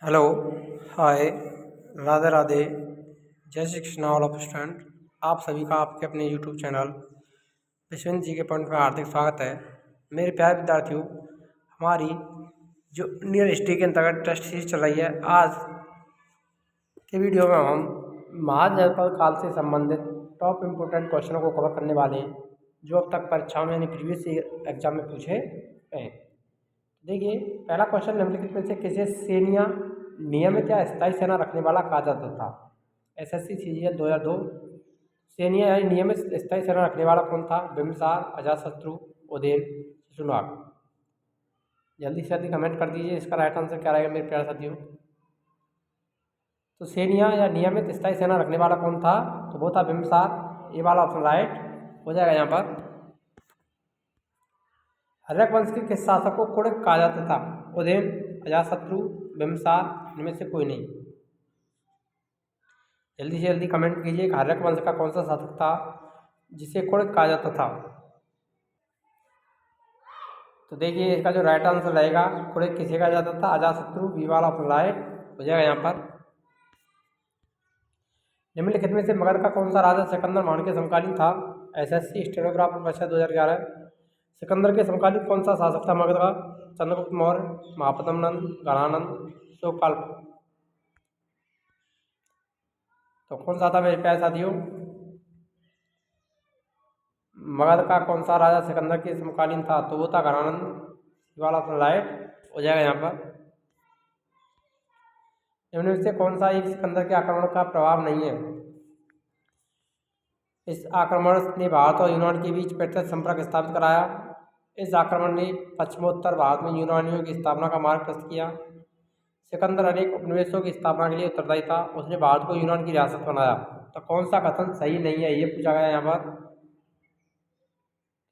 Hello, हाय, राधे राधे, जय Shri Krishna all of student. आप सभी का आपके अपने यूट्यूब चैनल विश्वनाथ जी के पॉइंट में हार्दिक स्वागत है। मेरे प्यारे विद्यार्थियों, हमारी जो इंडियन हिस्ट्री के अंतर्गत टेस्ट सीरीज चल रही है, आज के वीडियो में हम महाजनपद काल से संबंधित टॉप इम्पोर्टेंट क्वेश्चनों को कवर करने वाले हैं, जो अब तक परीक्षाओं में यानी प्रीवियस एग्जाम में पूछे गए हैं। देखिए, पहला क्वेश्चन निम्नलिखित में से किसे सैन्य नियमित या स्थायी सेना रखने वाला कहा जाता था? SSC CGL 2002। सैन्य यानी नियमित स्थायी सेना रखने वाला कौन था? बिम्बिसार, अजातशत्रु, उदयन, शिशुनाग। जल्दी से जल्दी कमेंट कर दीजिए, इसका राइट आंसर क्या रहेगा मेरे प्यारे साथियों। तो सैन्य या नियमित स्थायी सेना रखने वाला कौन था? तो वो था बिम्बिसार। ये वाला ऑप्शन राइट हो जाएगा यहाँ पर। हर्यक वंश के किस शासक को कुड़िक कहा जाता था? उदयन, अजातशत्रु, बिम्बिसार, इनमें से कोई नहीं। जल्दी से जल्दी कमेंट कीजिए कि हर्यक वंश का कौन सा शासक था जिसे कुड़िक कहा जाता था। तो देखिए, इसका जो राइट आंसर रहेगा, कुड़िक किसे कहा जाता था? अजातशत्रु। बी वाला ऑप्शन राइट हो जाएगा यहाँ पर। निम्नलिखित में से मगध का कौन सा राजा सिकंदर महान के समकालीन था? एसएससी स्टेनोग्राफर परीक्षा 2011। सिकंदर के समकालीन कौन सा शासक था मगध का? चंद्रगुप्त मौर्य, महापद्म नंद, गणानंद, शोकपाल। तो कौन सा था मेरे प्यारे साथियों? मगध का कौन सा राजा सिकंदर के समकालीन था? तो वो था गणानंद। वाला ऑप्शन राइट हो जाएगा यहाँ पर। इनमें से कौन सा एक सिकंदर के आक्रमण का प्रभाव नहीं है? इस आक्रमण ने भारत और यूनान के बीच प्रत्यक्ष संपर्क स्थापित कराया। इस आक्रमण ने पश्चिमोत्तर भारत में यूनानियों की स्थापना का मार्ग प्रशस्त किया। सिकंदर अनेक उपनिवेशों की स्थापना के लिए उत्तरदायी था। उसने भारत को यूनान की रियासत बनाया। तो कौन सा कथन सही नहीं है, ये पूछा गया यहाँ पर।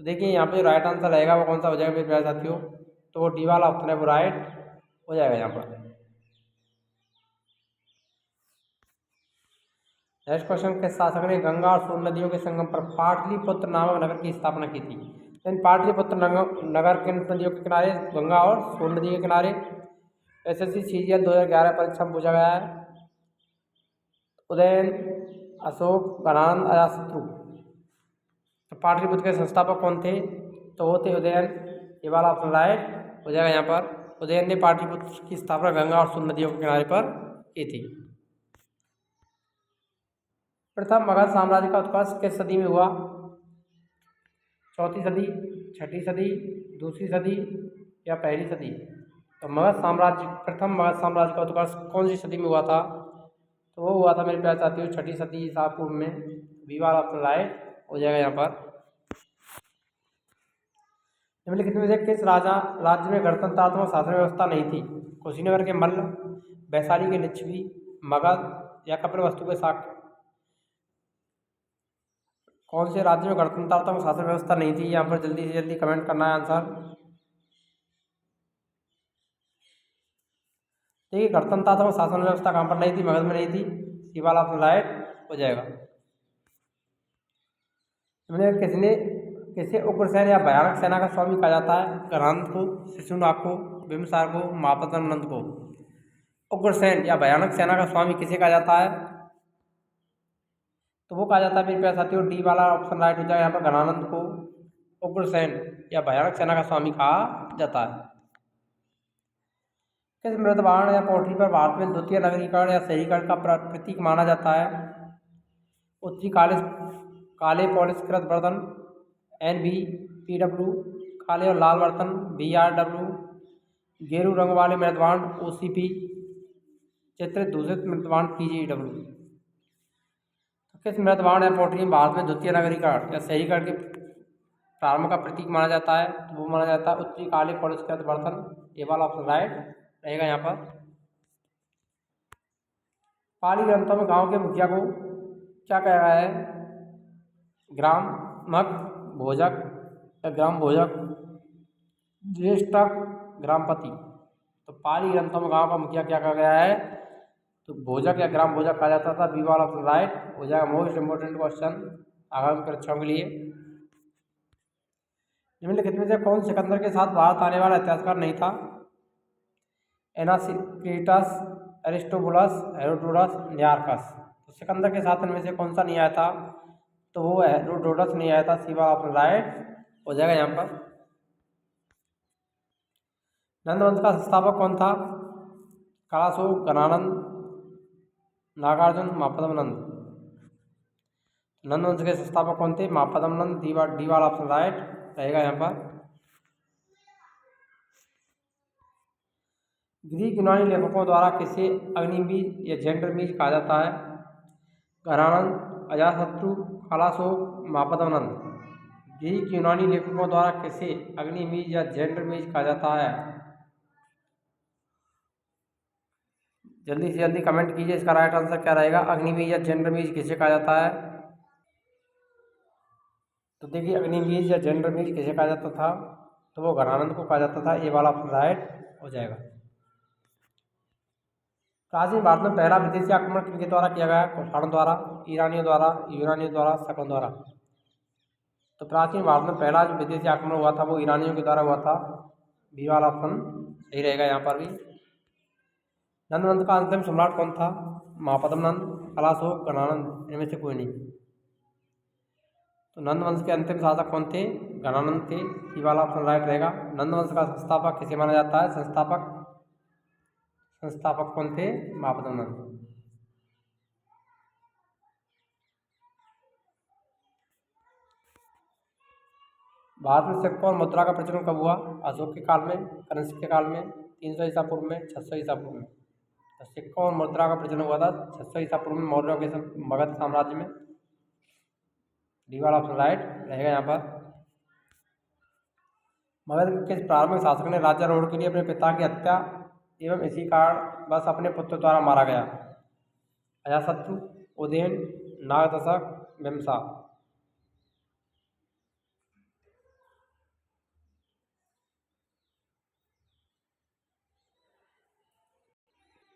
तो देखिए, यहाँ पे जो राइट आंसर रहेगा वो कौन सा हो जाएगा मेरे प्यारे साथियों? तो वो डी वाला ऑप्शन है, वो राइट हो जाएगा यहाँ पर। नेक्स्ट क्वेश्चन, किस शासक ने गंगा और सोन नदियों के संगम पर पाटलिपुत्र नामक नगर की स्थापना की थी? पाटलिपुत्र नगर किन नदियों के किनारे? गंगा और सोन नदी के किनारे। एसएससी सीजीएल 2011 परीक्षा में पूछा गया है। उदयन, अशोक, गणानंद, अजातशत्रु। तो पाटलिपुत्र के संस्थापक कौन थे? तो वो थे उदयन। ये वाला ऑप्शन राइट हो जाएगा यहाँ पर। उदयन ने पाटलिपुत्र की स्थापना गंगा और सोन नदियों के किनारे पर की थी। प्रथम मगध साम्राज्य का उत्कर्ष किस सदी में हुआ? चौथी सदी, छठी सदी, दूसरी सदी या पहली सदी? तो प्रथम मगध साम्राज्य का उत्कर्ष कौन सी सदी में हुआ था? तो वो हुआ था मेरे प्यारे साथियों छठी सदी ईसा पूर्व में। बी वाला ऑप्शन राइट हो जाएगा यहाँ पर। निम्नलिखित में से किस राज्य में गणतंत्रात्मक शासन व्यवस्था नहीं थी? कुशीनगर के मल्ल, वैशाली के लिच्छवी, मगध या कपिलवस्तु के शाक्य। कौन से राज्य में गणतंत्रात्मक शासन व्यवस्था नहीं थी? यहाँ पर जल्दी से जल्दी कमेंट करना है आंसर। देखिए, गणतंत्रात्मक शासन व्यवस्था कहाँ पर नहीं थी? मगध में नहीं थी। सी वाला ऑप्शन राइट हो जाएगा। किसने किसे उग्रसेन या भयानक सेना का स्वामी कहा जाता है? गणानंद को, शिशुनाग को, बिम्बिसार को, महापद्म नंद को। उग्रसेन या भयानक सेना का स्वामी किसे कहा जाता है? तो वो कहा जाता है मेरे प्यारे साथियों, डी वाला ऑप्शन राइट हो जाएगा यहाँ पर। गणानंद को उग्रसेन या भयानक सेना का स्वामी कहा जाता है। किस मृतबाण या पोटली पर भारत में द्वितीय नगरीकरण या शहरीकरण का प्रतीक माना जाता है? उत्तरी काले पॉलिशकृत बर्तन, NBPW, काले और लाल बर्तन, BRW, गेरू रंग वाले मृतबाण, OCP, चित्रित दूषित मृतबाण, PGW। किस मृतबाण या पोटली में भारत में द्वितीय नगरीकरण या शहरीकरण के प्रारंभ का प्रतीक माना जाता है? तो वो माना जाता है उत्तरी काले पॉलिशकृत बर्तन। ये वाला ऑप्शन राइट रहेगा यहाँ पर। पाली ग्रंथों में गांव के मुखिया को क्या कहा गया है? ग्रामक, भोजक या ग्राम भोजक, ज्येष्ठक, ग्रामपति। तो पाली ग्रंथों में गांव का मुखिया क्या कहा गया है? तो भोजक या ग्राम भोजक कहा जाता था। बी वाला ऑप्शन राइट हो जाएगा। मोस्ट इंपोर्टेंट क्वेश्चन आगामी परीक्षाओं के लिए। निम्नलिखित में से कौन सिकंदर के साथ भारत आने वाला इतिहासकार नहीं था? एनासिक्रिटस, एरिस्टोबुलस, हेरोडोटस, नियार्कस। तो सिकंदर के शासन में से कौन सा नहीं आया था? तो वो हेरोडोटस नहीं आया था। सी वाला ऑप्शन राइट हो जाएगा यहाँ पर। नंद वंश का संस्थापक कौन था? कालाशोक, गणानंद, नागार्जुन, मापदमनंद। नंद वंश के संस्थापक कौन थे? मापदमनंद। डी वाला ऑप्शन राइट रहेगा यहाँ पर। ग्रीक यूनानी लेखकों द्वारा किसे अग्निमीज या जेंडरमीज कहा जाता है? गणानंद, अजातशत्रु, कालाशोक, मापदमनंद। ग्रीक यूनानी लेखकों द्वारा किसे अग्निमीज या जेंडरमीज कहा जाता है? जल्दी से जल्दी कमेंट कीजिए, इसका राइट आंसर क्या रहेगा? अग्निमीज या जेंडरमीज किसे कहा जाता है? तो देखिए, अग्निमीज या जेंडरमीज किसे कहा जाता था? तो वो गणानंद को कहा जाता था। ये वाला ऑप्शन राइट हो जाएगा। प्राचीन भारत में पहला विदेशी आक्रमण किनके द्वारा किया गया? कुषाणों द्वारा, ईरानियों द्वारा, यूनानियों द्वारा, शकों द्वारा। तो प्राचीन भारत में पहला जो विदेशी आक्रमण हुआ था वो ईरानियों के द्वारा हुआ था। बी वाला ऑप्शन सही रहेगा यहाँ पर भी। नंद वंश का अंतिम सम्राट कौन था? महापद्मनंद, कलाशोक, गणानंद। इनमें से कोई नहीं। तो नंद वंश के अंतिम शासक कौन थे? गणानंद थे। सी वाला ऑप्शन राइट रहेगा। नंद वंश का संस्थापक किसे माना जाता है? संस्थापक कौन थे? महापद्मनंद। भारत में सिक्कों और मुद्रा का प्रचलन कब हुआ? अशोक के काल में, कनिष्क के काल में, 300 ईसा पूर्व में, 600 ईसा पूर्व में। तो सिक्कों और मुद्रा का प्रचलन हुआ था 600 ईसा पूर्व में मौर्यों के मगध साम्राज्य में। डी वाला ऑप्शन राइट रहेगा यहाँ पर। मगध के प्रारंभिक शासक ने राज्यारोहण के लिए अपने पिता की हत्या एवं इसी कारण बस अपने पुत्र द्वारा मारा गया? अजातशत्रु, उदयन, नागदशक, बिम्बिसार।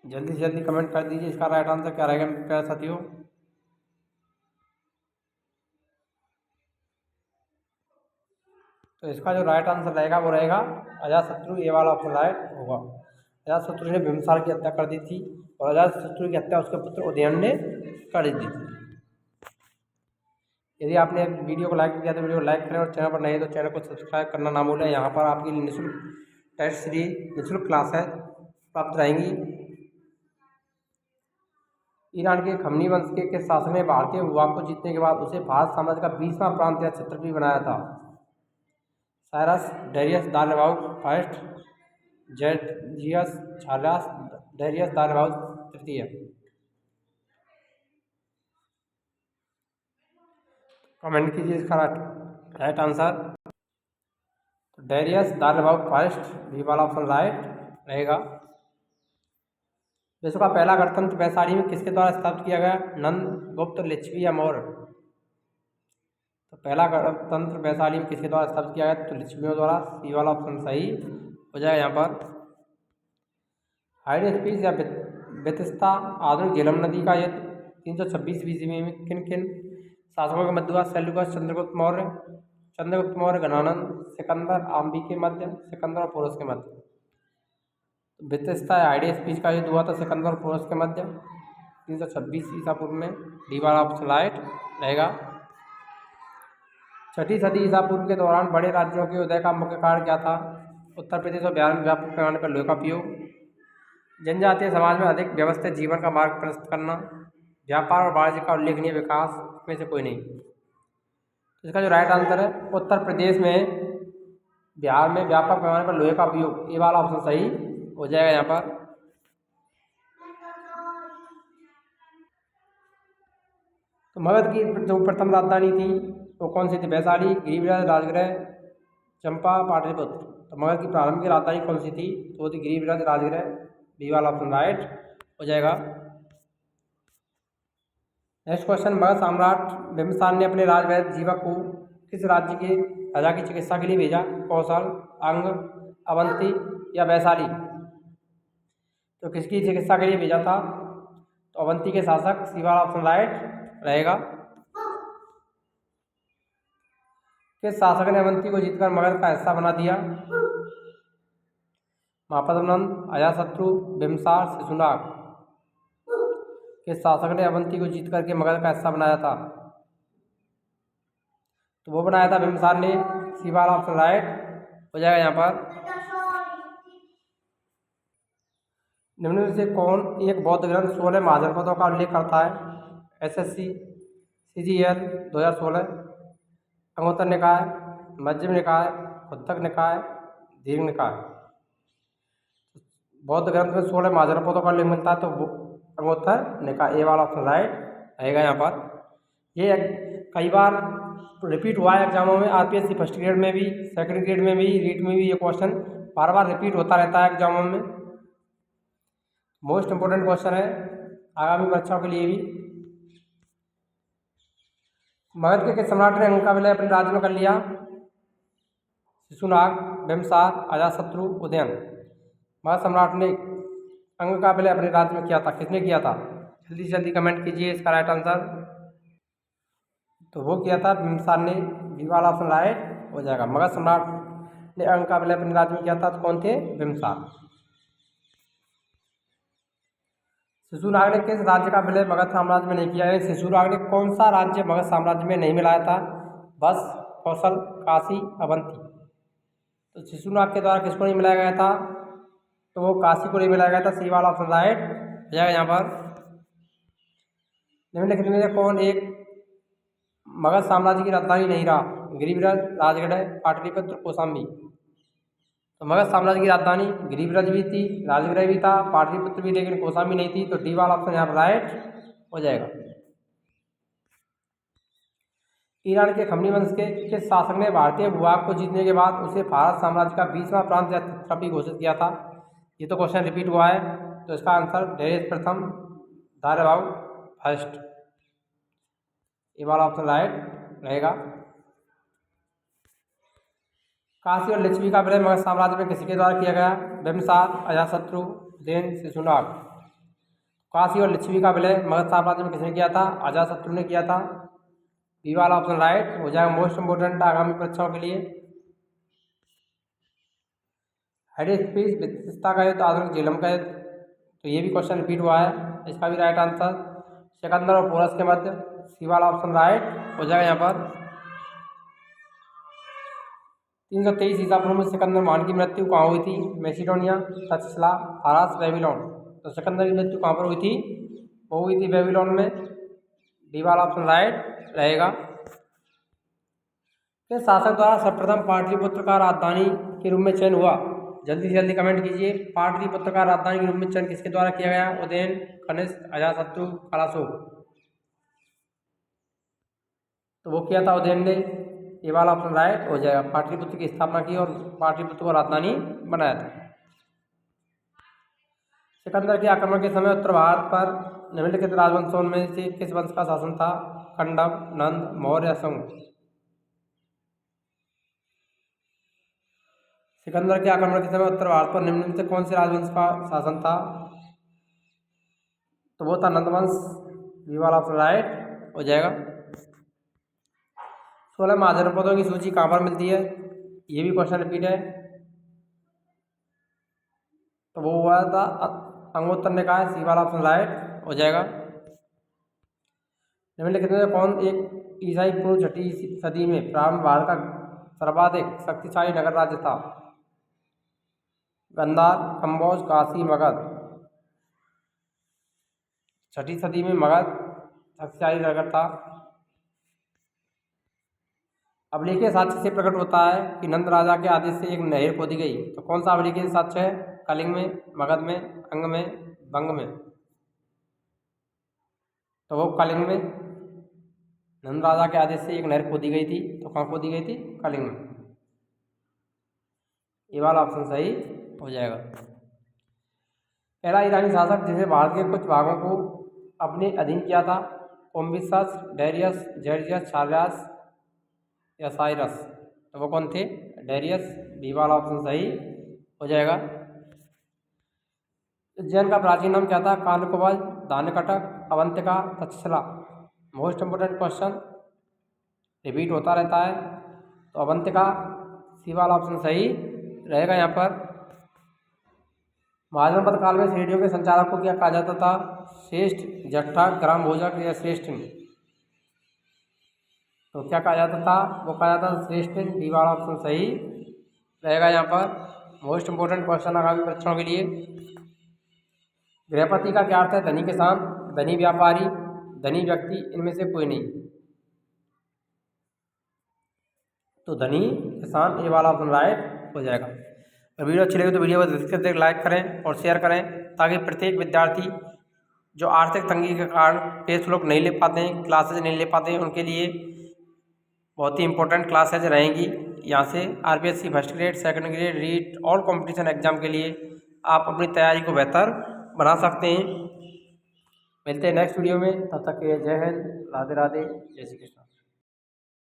जल्दी से जल्दी कमेंट कर दीजिए, इसका राइट आंसर क्या रहेगा प्यारे साथियों? तो इसका जो राइट आंसर रहेगा वो रहेगा अजातशत्रु। ये वाला ऑप्शन राइट होगा। अजातशत्रु ने बिम्बिसार की हत्या कर दी थी और अजातशत्रु की हत्या उसके पुत्र उदयन ने कर दी थी। यदि आपने वीडियो को लाइक किया तो वीडियो को लाइक करें और चैनल पर नहीं तो चैनल को सब्सक्राइब करना ना भूलें। यहाँ पर आपकी निःशुल्क टेस्ट सीरीज निःशुल्क क्लास है प्राप्त रहेंगी। ईरान के खमनी वंश के शासन ने भारतीय भूभाग को जीतने के बाद उसे भारत साम्राज्य का 20वां प्रांत या क्षेत्र भी बनाया था? Cyrus, Darius, Darayavaush first, Xerxes, झार्यास, डेरियस, दार्यावाउस तृतीय। कमेंट कीजिए इसका right answer. Darius, Darayavaush first, B वाला ऑप्शन राइट रहेगा। विश्व का पहला गणतंत्र वैशाली में किसके द्वारा स्थापित किया गया? नंद, गुप्त, लिच्छवी या मौर्य? तो पहला गणतंत्र वैशाली में किसके द्वारा स्थापित किया गया? तो लिच्छवियों द्वारा। सी वाला ऑप्शन सही हो जाएगा यहाँ पर। हाइडेस्पीस या बेतिस्ता आधुनिक झेलम नदी का युद्ध 326 बीसी में किन किन शासकों के मध्य हुआ? सेल्यूकस, चंद्रगुप्त मौर्य, गणानंद, सिकंदर, आम्बी के मध्य, सिकंदर और पोरस के मध्य। बेतिस्ता या हाइडेस्पीस का युद्ध हुआ था सिकंदर और पोरस के मध्य 326 ईसा पूर्व में। डी वाला ऑप्शन राइट रहेगा। 6ठी सदी ईसा पूर्व के दौरान बड़े राज्यों के उदय का मुख्य कारण क्या था? उत्तर प्रदेश और बिहार में व्यापक पैमाने पर लोहे का उपयोग, जनजातीय समाज में अधिक व्यवस्थित जीवन का मार्ग प्रशस्त करना, व्यापार और वाणिज्य का उल्लेखनीय विकास। में से कोई नहीं। इसका जो राइट आंसर है उत्तर प्रदेश में, बिहार में व्यापक पैमाने पर लोहे का उपयोग। ये वाला ऑप्शन सही हो जाएगा यहाँ पर। तो मगध की जो प्रथम राजधानी थी वो कौन सी थी? वैशाली, गिरिविराज, राजगृह, चंपा, पाटलिपुत्र। तो मगध की प्रारंभिक राजधानी कौन सी थी? तो वो थी गिरिविराज, राजगृह। बी वाला ऑप्शन राइट हो जाएगा। नेक्स्ट क्वेश्चन, मगध सम्राट बिम्बिसार ने अपने राजवैद्य जीवक को किस राज्य के राजा की चिकित्सा के लिए भेजा? कौशल, अंग, अवंती या वैशाली? तो किसकी चिकित्सा के लिए भेजा था? तो अवंती के शासक। सी वाला ऑप्शन राइट रहेगा। किस शासक ने अवंती को जीतकर मगध का हिस्सा बना दिया? महापद्मनंद, अजातशत्रु, बिम्बिसार, शिशुनाग। किस शासक ने अवंती को जीत करके मगध का हिस्सा बनाया था? तो वो बनाया था बिम्बिसार ने। सी वाला ऑप्शन राइट हो जाएगा यहाँ पर। निम्न में से कौन एक बौद्ध ग्रंथ 16 महाजनपदों का उल्लेख करता है? SSC, CGL 2016, अंगोत्तर निकाय, मध्यम निकाय, खुद्दक निकाय, दीर्घ निकाय। बौद्ध ग्रंथ में 16 महाजनपदों का उल्लेख मिलता है तो अंगोत्तर निकाय, ए वाला ऑप्शन राइट रहेगा यहाँ पर। ये कई बार रिपीट हुआ है एग्जामों में, RPSC फर्स्ट ग्रेड में भी, सेकंड ग्रेड में भी, रीट में भी ये क्वेश्चन बार बार रिपीट होता रहता है एग्जामों में। मोस्ट इंपोर्टेंट क्वेश्चन है आगामी परीक्षाओं के लिए भी। मगध के किस सम्राट ने अंग का विलय अपने राज्य में कर लिया? शिशुनाग, बिम्बिसार, अजातशत्रु, उदयन। मगध सम्राट ने अंग का विलय अपने राज्य में किया था, किसने किया था? जल्दी से जल्दी कमेंट कीजिए इसका राइट आंसर। तो वो किया था बिम्बिसार ने, बी वाला ऑप्शन राइट हो जाएगा। मगध सम्राट ने अंग का विलय अपने राज्य में किया था तो कौन थे? बिम्बिसार। शिशुनाग ने किस राज्य का विलय मगध साम्राज्य में नहीं किया है? शिशुनाग ने कौन सा राज्य मगध साम्राज्य में नहीं मिलाया था? बस, कौशल, काशी, अवंती। तो शिशुनाग के द्वारा किसको नहीं मिलाया गया था? तो वो काशी को नहीं मिलाया गया था, सी वाला ऑप्शन राइट हो जाएगा यहाँ पर। निम्नलिखित में से कौन एक मगध साम्राज्य की राजधानी नहीं रहा? गिरिब्रज, राजगढ़, पाटलिपुत्र, कौशाम्बी। तो मगध साम्राज्य की राजधानी गिरिब्रज भी थी, राजगृह भी था, पाटलिपुत्र भी, लेकिन कौशाम्बी नहीं थी। तो डी वाला ऑप्शन यहाँ पर राइट हो जाएगा। ईरान के खमनी वंश के किस शासक ने भारतीय भूभाग को जीतने के बाद उसे भारत साम्राज्य का 20वां प्रांत या क्षत्रप घोषित किया था? ये तो क्वेश्चन रिपीट हुआ है तो इसका आंसर डेरियस प्रथम, दार्याभाऊ फर्स्ट, ये वाला ऑप्शन राइट रहेगा। काशी और लिच्छवी का विलय मगध साम्राज्य में किसके द्वारा किया गया? बिम्बिसार, अजातशत्रु, उदयन, शिशुनाग। काशी और लिच्छवी का विलय मगध साम्राज्य में किसने किया था? अजातशत्रु ने किया था, बी वाला ऑप्शन राइट हो जाएगा। मोस्ट इंपोर्टेंट आगामी परीक्षाओं के लिए। हेडिस्पीस, वित्तिस्ता का युद्ध, आधुनिक झेलम का युद्ध। तो ये भी क्वेश्चन रिपीट हुआ है, इसका भी राइट आंसर सिकंदर और पोरस के मध्य, सी वाला ऑप्शन राइट हो जाएगा यहाँ पर। 323 ईसा पूर्व में सिकंदर महान की मृत्यु कहाँ हुई थी? मैसिडोनिया, तक्षशिला, फारस, बेबीलोन। तो सिकंदर की मृत्यु कहाँ पर हुई थी? वो हुई थी बेबीलोन में, डी वाला ऑप्शन राइट रहेगा। किस शासक द्वारा सर्वप्रथम पाटलिपुत्र का राजधानी के रूप में चयन हुआ? जल्दी से जल्दी कमेंट कीजिए। पाटलिपुत्र का राजधानी के रूप में चयन किसके द्वारा किया गया? उदयन, कनिष्क, अजातशत्रु, कलाशोक। तो वो किया था उदयन ने, ये वाला ऑप्शन राइट हो जाएगा। पाटलिपुत्र की स्थापना की और पाटलिपुत्र को राजधानी बनाया था। सिकंदर के आक्रमण के समय उत्तर भारत पर निम्नलिखित राजवंशों में से किस वंश का शासन था? कंडम, नंद, मौर्य या शुंग। सिकंदर के आक्रमण के समय उत्तर भारत पर निम्न में से कौन से राजवंश का शासन था? तो वो था नंद वंश, बी वाला ऑप्शन राइट हो जाएगा। 16 महाजनपदों की सूची कहाँ पर मिलती है? ये भी क्वेश्चन रिपीट है। तो वो हुआ था अंगोत्तर निकाय, सी वाला ऑप्शन राइट हो जाएगा। निम्नलिखित में कौन एक ईसाई पूर्व 6वीं सदी में प्रारंभ भारत का सर्वाधिक शक्तिशाली नगर राज्य था? गंधार, कंबोज, काशी, मगध। 6वीं सदी में मगध शक्तिशाली नगर था। अभिलेखीय साक्ष्य से प्रकट होता है कि नंद राजा के आदेश से एक नहर खोदी गई। तो कौन सा अभिलेखीय साक्ष्य है? कलिंग में, मगध में, अंग में, बंग में। तो वो कलिंग में नंद राजा के आदेश से एक नहर खोदी गई थी। तो कहाँ खोदी गई थी? कलिंग में, ये वाला ऑप्शन सही हो जाएगा। पहला ईरानी शासक जिसे भारत के कुछ भागों को अपने अधीन किया था? कोम्बिसस, डेरियस, जर्जियस, चार्लस या साइरस। तो वो कौन थे? डेरियस, बी वाला ऑप्शन सही हो जाएगा। उज्जैन का प्राचीन नाम क्या था? Kalkuvaj, Dankatak, Avantika, Takshashila. Most important question repeat होता रहता है। तो अवंतिका, सी वाला ऑप्शन सही रहेगा यहाँ पर। महाजनपद काल में रेडियो के संचालक को क्या कहा जाता था? श्रेष्ठ जट्ठा ग्राम भोजक या श्रेष्ठिन, तो क्या कहा जाता था, वो कहा जाता था श्रेष्ठिन। डी वाला ऑप्शन सही रहेगा यहाँ पर। मोस्ट इंपोर्टेंट क्वेश्चन आगामी परीक्षाओं के लिए। गृहपति का क्या अर्थ है, धनी किसान, धनी व्यापारी, धनी व्यक्ति, इनमें से कोई नहीं। तो धनी किसान, ये वाला ऑप्शन राइट हो जाएगा। और वीडियो अच्छी लगे तो वीडियो को लाइक करें और शेयर करें, ताकि प्रत्येक विद्यार्थी जो आर्थिक तंगी के कारण टेस्ट लोग नहीं ले पाते हैं, क्लासेज नहीं ले पाते हैं, उनके लिए बहुत ही इंपॉर्टेंट क्लासेज रहेंगी। यहाँ से RPSC first grade, second grade, REET all competition exam के लिए आप अपनी तैयारी को बेहतर बना सकते हैं। मिलते हैं नेक्स्ट वीडियो में, तब तक के लिए जय हिंद, राधे राधे, जय श्री कृष्ण।